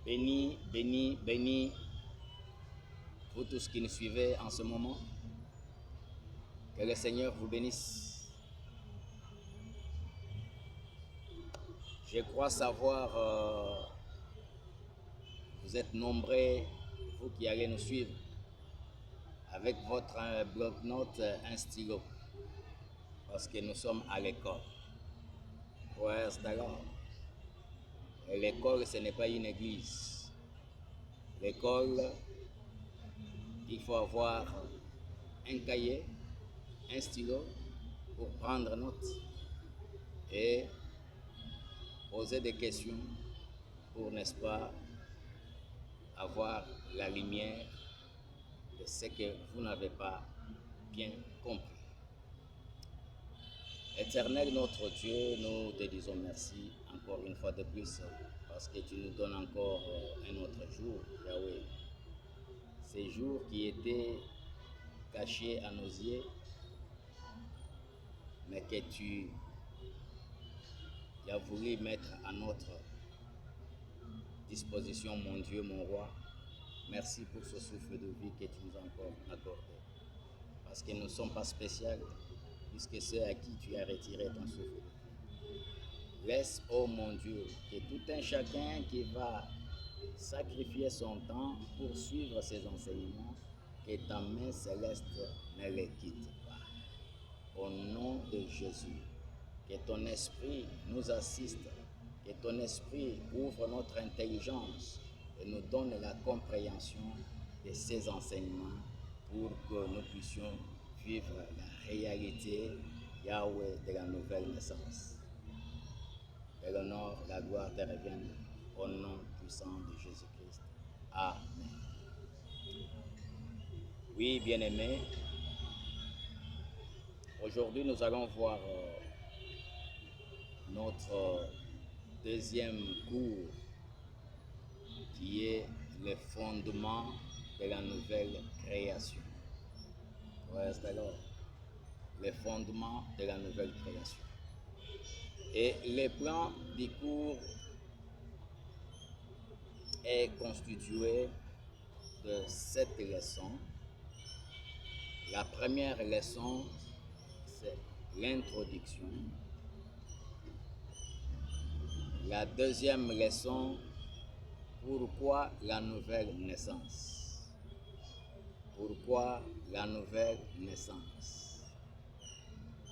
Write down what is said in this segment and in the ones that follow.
Béni, béni, béni, vous tous qui nous suivez en ce moment. Que le Seigneur vous bénisse. Je crois savoir, vous êtes nombreux, vous qui allez nous suivre, avec votre bloc-notes, un stylo, parce que nous sommes à l'école. Ouais, c'est alors. L'école, ce n'est pas une église. L'école, il faut avoir un cahier, un stylo pour prendre note et poser des questions pour, n'est-ce pas, avoir la lumière de ce que vous n'avez pas bien compris. Éternel notre Dieu, nous te disons merci encore une fois de plus parce que tu nous donnes encore un autre jour, Yahweh. Ces jours qui étaient cachés à nos yeux, mais que tu as voulu mettre à notre disposition, mon Dieu, mon roi. Merci pour ce souffle de vie que tu nous as encore accordé. Parce que nous ne sommes pas spéciaux, puisque c'est à qui tu as retiré ton souffle. Laisse, oh mon Dieu, que tout un chacun qui va sacrifier son temps pour suivre ses enseignements, que ta main céleste ne les quitte pas. Au nom de Jésus, que ton esprit nous assiste, que ton esprit ouvre notre intelligence et nous donne la compréhension de ces enseignements pour que nous puissions vivre la réalité, Yahweh, de la nouvelle naissance. Que l'honneur, la gloire te reviennent au nom puissant de Jésus-Christ. Amen. Oui, bien-aimés, aujourd'hui nous allons voir notre deuxième cours qui est le fondement de la nouvelle création. Ouais, c'est alors le fondement de la nouvelle création. Et le plan du cours est constitué de 7 leçons. La première leçon, c'est l'introduction. La deuxième leçon, pourquoi la nouvelle naissance? Pourquoi la nouvelle naissance?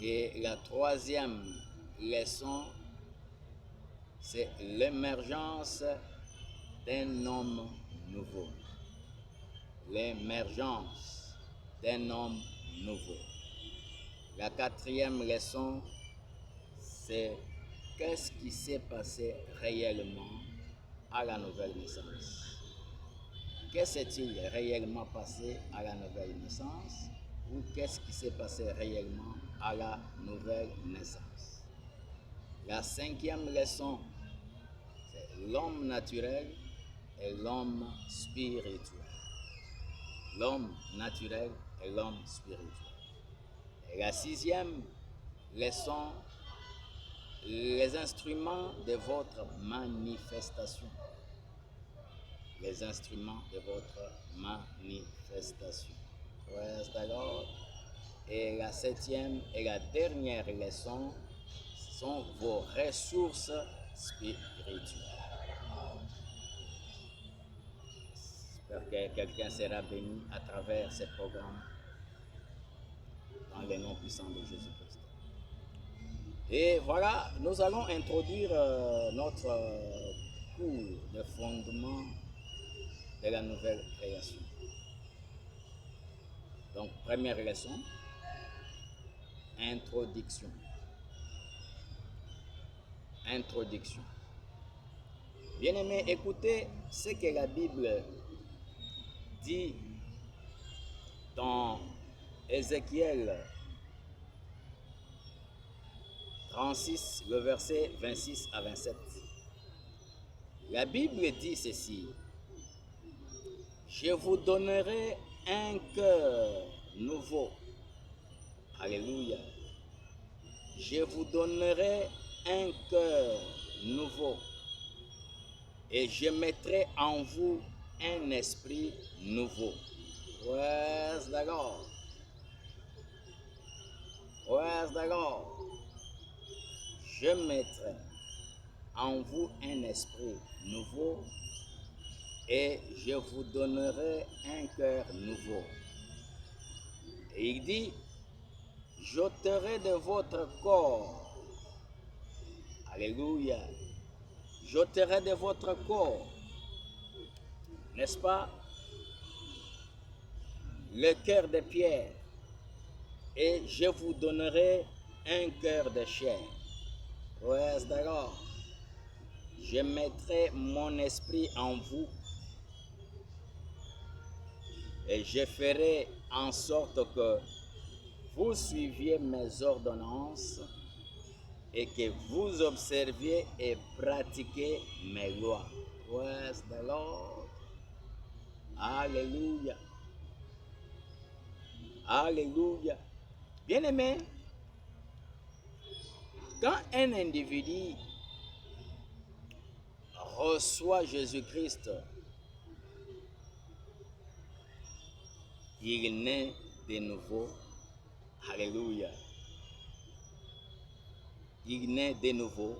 Et la troisième leçon, c'est l'émergence d'un homme nouveau. L'émergence d'un homme nouveau. La quatrième leçon, c'est qu'est-ce qui s'est passé réellement à la nouvelle naissance. Qu'est-ce qui s'est-il réellement passé à la nouvelle naissance ou qu'est-ce qui s'est passé réellement à la nouvelle naissance. La cinquième leçon, c'est l'homme naturel et l'homme spirituel. L'homme naturel et l'homme spirituel. Et la sixième leçon, les instruments de votre manifestation. Les instruments de votre manifestation. Reste alors. Et la septième et la dernière leçon sont vos ressources spirituelles. J'espère que quelqu'un sera béni à travers ces programmes dans le nom puissant de Jésus-Christ. Et voilà, nous allons introduire notre cours de fondement de la nouvelle création. Donc, première leçon, introduction. Introduction. Bien-aimés, écoutez ce que la Bible dit dans Ézéchiel 36, le verset 26 à 27. La Bible dit ceci: je vous donnerai un cœur nouveau. Alléluia. Je vous donnerai un cœur nouveau. Et je mettrai en vous un esprit nouveau. Ouais, c'est d'accord. Ouais, c'est d'accord. Je mettrai en vous un esprit nouveau et je vous donnerai un cœur nouveau. Et il dit, j'ôterai de votre corps, alléluia, j'ôterai de votre corps, n'est-ce pas, le cœur de pierre, et je vous donnerai un cœur de chair. Ouais, d'accord. Je mettrai mon esprit en vous et je ferai en sorte que vous suiviez mes ordonnances et que vous observiez et pratiquiez mes lois. Praise the Lord. Alléluia. Alléluia. Bien-aimé, quand un individu reçoit Jésus-Christ, il naît de nouveau. Alléluia. Il naît de nouveau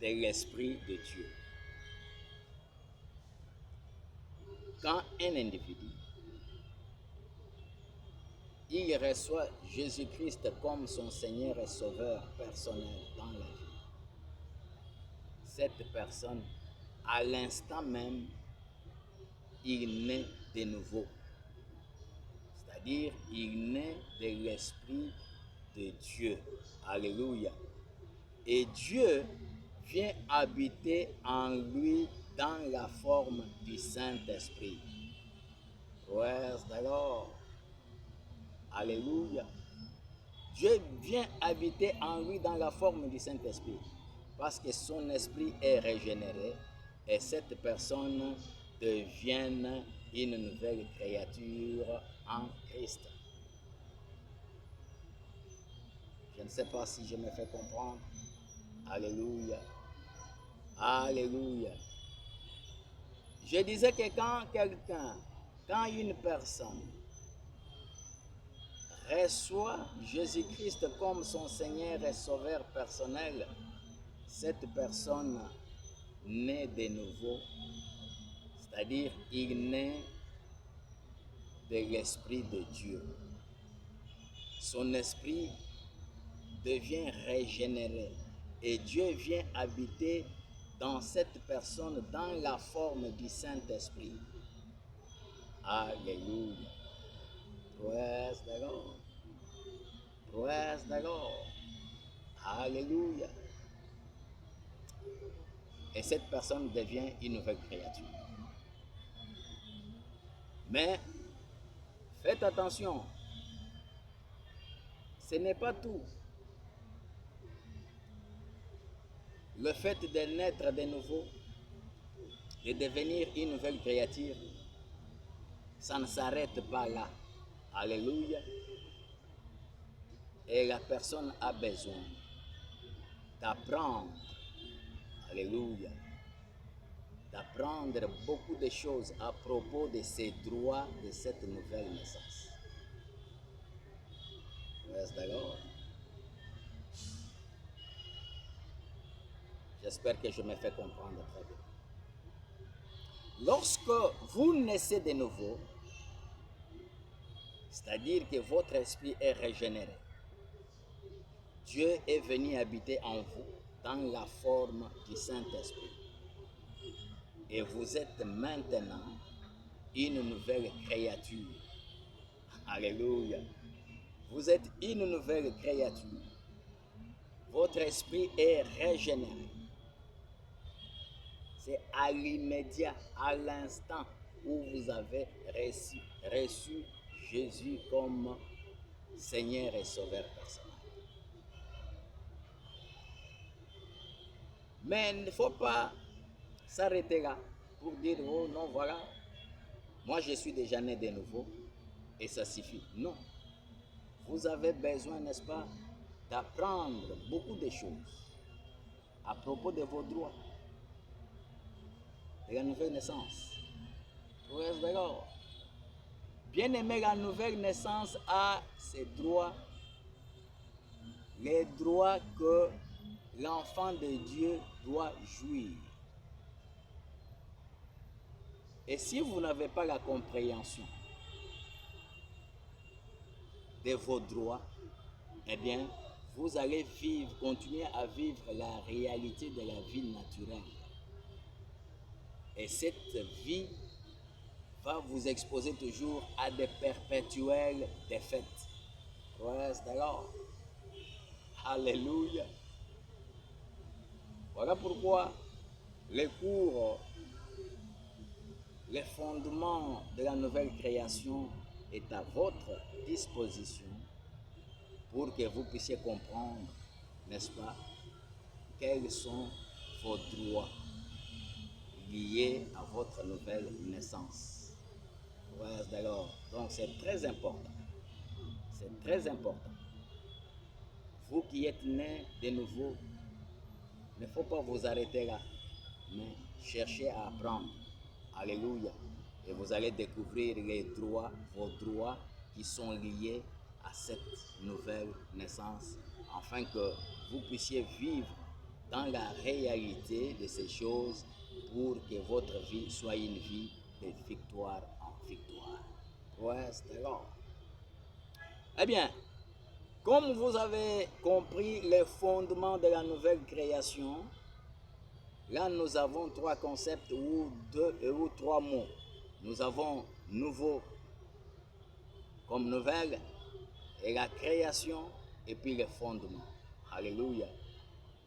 de l'Esprit de Dieu. Quand un individu il reçoit Jésus-Christ comme son Seigneur et Sauveur personnel dans la vie, cette personne, à l'instant même, il naît de nouveau. C'est-à-dire, il naît de l'Esprit de Dieu. Alléluia. Et Dieu vient habiter en lui dans la forme du Saint-Esprit. Praise the Lord. Alléluia. Dieu vient habiter en lui dans la forme du Saint-Esprit parce que son esprit est régénéré et cette personne devient une nouvelle créature en Christ. Je ne sais pas si je me fais comprendre. Alléluia. Alléluia. Je disais que quand une personne reçoit Jésus-Christ comme son Seigneur et Sauveur personnel, cette personne naît de nouveau, c'est-à-dire il naît de l'Esprit de Dieu. Son esprit devient régénéré et Dieu vient habiter dans cette personne dans la forme du Saint-Esprit. Alléluia. Praise the Lord. Praise the Lord. Alléluia. Et cette personne devient une nouvelle créature. Mais faites attention, ce n'est pas tout. Le fait de naître de nouveau, de devenir une nouvelle créature, ça ne s'arrête pas là. Alléluia. Et la personne a besoin d'apprendre, alléluia, d'apprendre beaucoup de choses à propos de ses droits de cette nouvelle naissance. Praise the Lord. J'espère que je me fais comprendre très bien. Lorsque vous naissez de nouveau, c'est-à-dire que votre esprit est régénéré, Dieu est venu habiter en vous dans la forme du Saint-Esprit. Et vous êtes maintenant une nouvelle créature. Alléluia. Vous êtes une nouvelle créature. Votre esprit est régénéré. C'est à l'immédiat, à l'instant où vous avez reçu Jésus comme Seigneur et Sauveur personnel. Mais il ne faut pas s'arrêter là pour dire, oh non, voilà, moi je suis déjà né de nouveau et ça suffit. Non. Vous avez besoin, n'est-ce pas, d'apprendre beaucoup de choses à propos de vos droits. de la nouvelle naissance. Praise the Lord. Bien aimé, la nouvelle naissance a ses droits, les droits que l'enfant de Dieu doit jouir. Et si vous n'avez pas la compréhension de vos droits, eh bien, vous allez continuer à vivre la réalité de la vie naturelle. Et cette vie va vous exposer toujours à des perpétuelles défaites. Praise the Lord. Alléluia. Voilà pourquoi les cours, les fondements de la nouvelle création est à votre disposition pour que vous puissiez comprendre, n'est-ce pas, quels sont vos droits liés à votre nouvelle naissance. Praise the Lord. Donc c'est très important. C'est très important. Vous qui êtes nés de nouveau, il ne faut pas vous arrêter là, mais cherchez à apprendre. Alléluia. Et vous allez découvrir les droits, vos droits qui sont liés à cette nouvelle naissance, afin que vous puissiez vivre dans la réalité de ces choses pour que votre vie soit une vie de victoire en victoire. Praise the Lord. Eh bien, comme vous avez compris les fondements de la nouvelle création, là nous avons trois concepts ou trois mots. Nous avons nouveau comme nouvelle et la création et puis les fondements. Alléluia.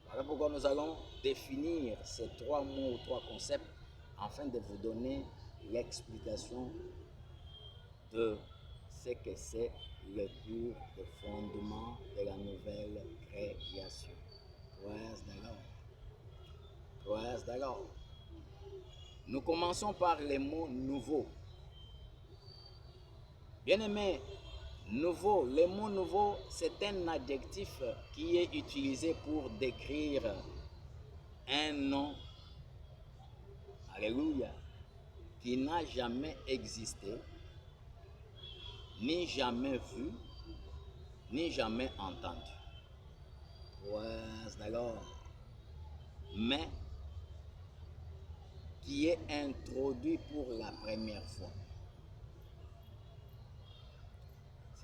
Voilà pourquoi nous allons définir ces trois mots ou trois concepts afin de vous donner l'explication de ce que c'est le cours de fondement de la nouvelle création. Praise the Lord. Praise the Lord. Nous commençons par les mots nouveaux. Bien-aimés, nouveau, le mot nouveau, c'est un adjectif qui est utilisé pour décrire un nom, alléluia, qui n'a jamais existé, ni jamais vu, ni jamais entendu. Praise the Lord. Mais qui est introduit pour la première fois.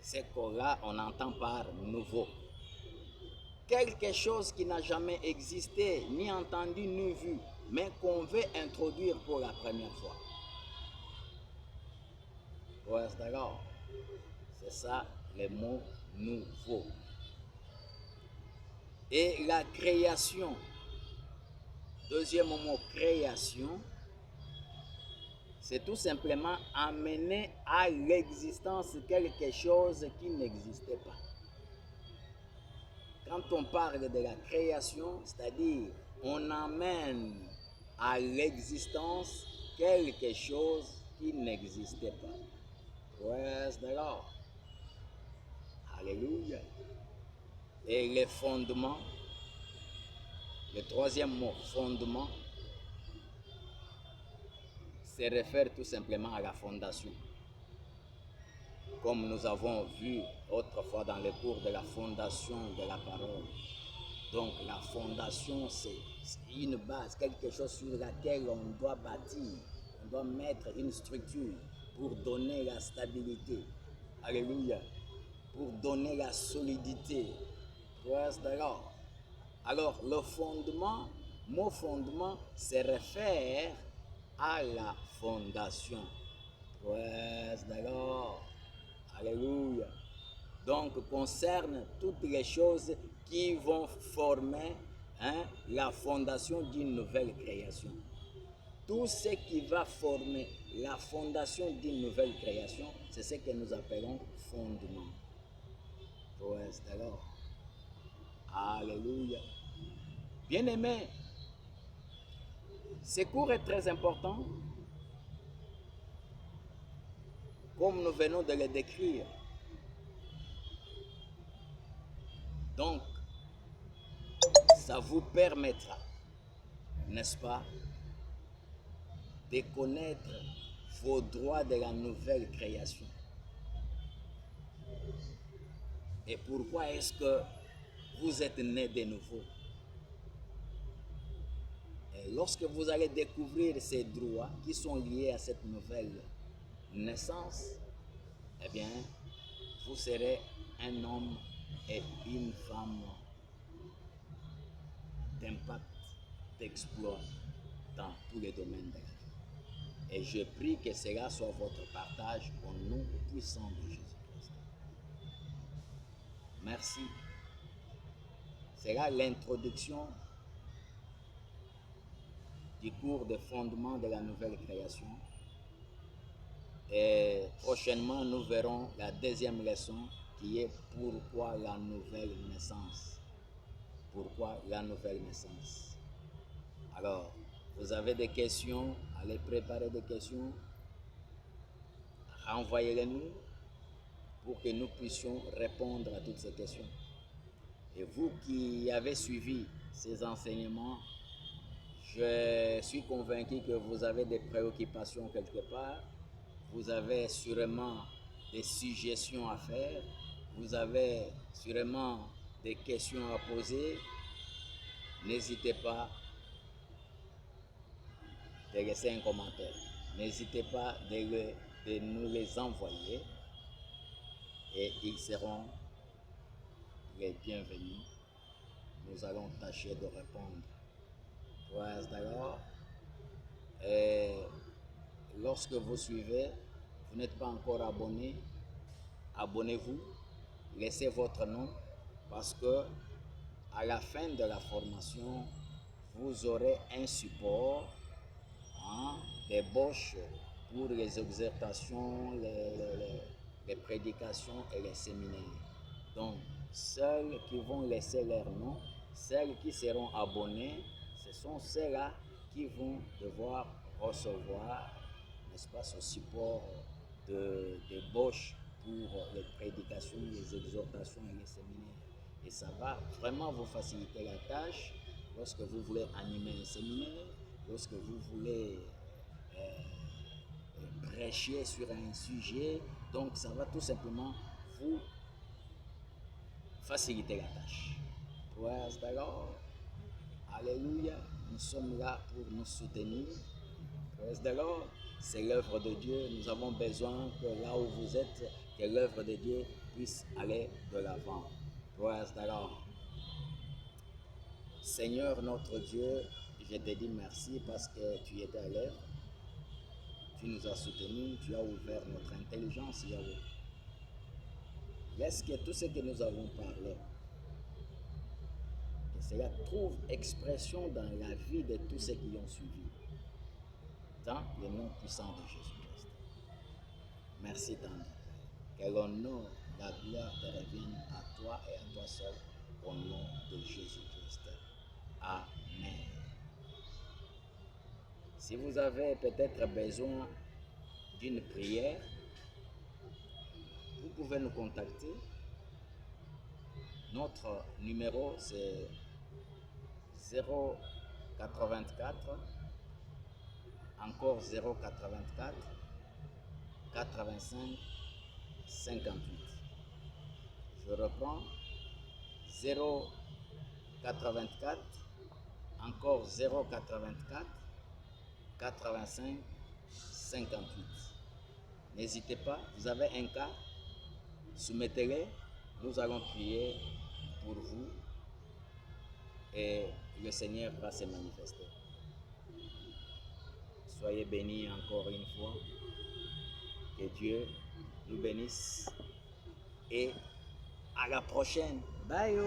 C'est ce que là on entend par nouveau. Quelque chose qui n'a jamais existé, ni entendu, ni vu, mais qu'on veut introduire pour la première fois. Praise the Lord. C'est ça le mot nouveau. Et la création, deuxième mot création, c'est tout simplement amener à l'existence quelque chose qui n'existait pas. Quand on parle de la création, c'est-à-dire on amène à l'existence quelque chose qui n'existait pas. Praise the Lord. Alléluia. Et les fondements, le troisième mot, fondement, se réfère tout simplement à la fondation. Comme nous avons vu autrefois dans les cours de la fondation de la parole. Donc la fondation, c'est une base, quelque chose sur laquelle on doit bâtir, on doit mettre une structure pour donner la stabilité. Alléluia. Pour donner la solidité. Praise the Lord. Alors le fondement, mot fondement, se réfère à la fondation. Praise the Lord. Alléluia. Donc, concerne toutes les choses qui vont former la fondation d'une nouvelle création. Tout ce qui va former la fondation d'une nouvelle création, c'est ce que nous appelons fondement. Praise the Lord. Alléluia. Bien-aimés, ce cours est très important, comme nous venons de le décrire. Donc, ça vous permettra, n'est-ce pas, de connaître vos droits de la nouvelle création. Et pourquoi est-ce que vous êtes né de nouveau? Et lorsque vous allez découvrir ces droits qui sont liés à cette nouvelle naissance, eh bien, vous serez un homme et une femme d'impact, d'exploit dans tous les domaines de la vie. Et je prie que cela soit votre partage au nom puissant de Jésus-Christ. Merci. C'est là l'introduction du cours de fondement de la nouvelle création. Et prochainement, nous verrons la deuxième leçon qui est pourquoi la nouvelle naissance. Pourquoi la nouvelle naissance? Alors, vous avez des questions, allez préparer des questions, renvoyez-les-nous pour que nous puissions répondre à toutes ces questions. Et vous qui avez suivi ces enseignements, je suis convaincu que vous avez des préoccupations quelque part, vous avez sûrement des suggestions à faire, vous avez sûrement des questions à poser. N'hésitez pas de laisser un commentaire. N'hésitez pas de nous les envoyer et ils seront les bienvenus. Nous allons tâcher de répondre. Praise the Lord. Et lorsque vous suivez, vous n'êtes pas encore abonné, abonnez-vous, laissez votre nom parce que à la fin de la formation, vous aurez un support, des boches pour les exhortations, les prédications et les séminaires. Donc, ceux qui vont laisser leur nom, celles qui seront abonnés, ce sont ceux-là qui vont devoir recevoir, n'est-ce pas, ce support de boches pour les prédications, les exhortations et les séminaires. Et ça va vraiment vous faciliter la tâche lorsque vous voulez animer un séminaire, lorsque vous voulez prêcher sur un sujet. Donc ça va tout simplement vous faciliter la tâche. Praise the Lord. Alléluia. Nous sommes là pour nous soutenir. Praise the Lord. C'est l'œuvre de Dieu. Nous avons besoin que là où vous êtes, que l'œuvre de Dieu puisse aller de l'avant. Praise the Lord. Seigneur notre Dieu, je te dis merci parce que tu étais à l'œuvre. Tu nous as soutenus, tu as ouvert notre intelligence, Yahweh. Laisse que tout ce que nous avons parlé, que cela trouve expression dans la vie de tous ceux qui ont suivi. Dans le nom puissant de Jésus-Christ. Merci tendre. Que l'honneur, la gloire te revienne à toi et à toi seul, au nom de Jésus-Christ. Amen. Si vous avez peut-être besoin d'une prière, vous pouvez nous contacter. Notre numéro c'est 084, encore 084 85 58. Je reprends 084, encore 084 85 58. N'hésitez pas, vous avez un cas, soumettez-les, nous allons prier pour vous et le Seigneur va se manifester. Soyez bénis encore une fois, que Dieu nous bénisse et à la prochaine. Bye!